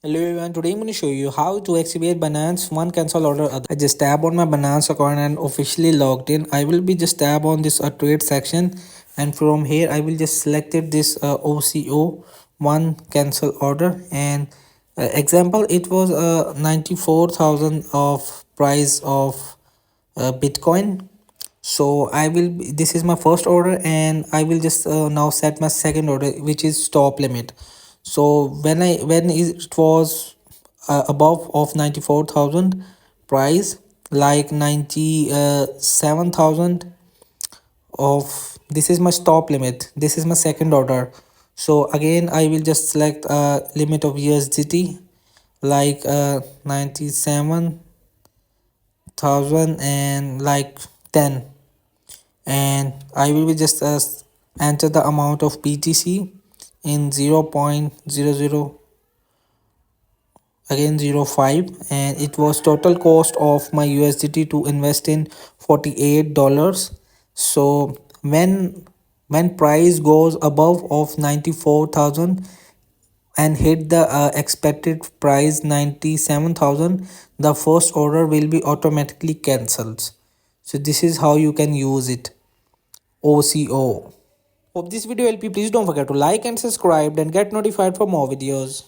Hello everyone, today I'm going to show you how to activate Binance one cancel order other. I just tap on my Binance account and officially logged in. I will be just tap on this trade section, and from here I will just selected this OCO one cancel order, and example it was 94,000 of price of Bitcoin. So this is my first order, and I will just now set my second order, which is stop limit. So when it was above of 94,000 price, like 97,000 of, this is my stop limit, this is my second order. So again I will just select a limit of USDT, like 97,000 and like 10, and I will be just enter the amount of BTC in 0.00 again 05, and it was total cost of my USDT to invest in $48. So when price goes above of 94,000 and hit the expected price 97,000, the first order will be automatically cancelled. So this is how you can use it. OCO. Hope this video helped you. Please don't forget to like and subscribe and get notified for more videos.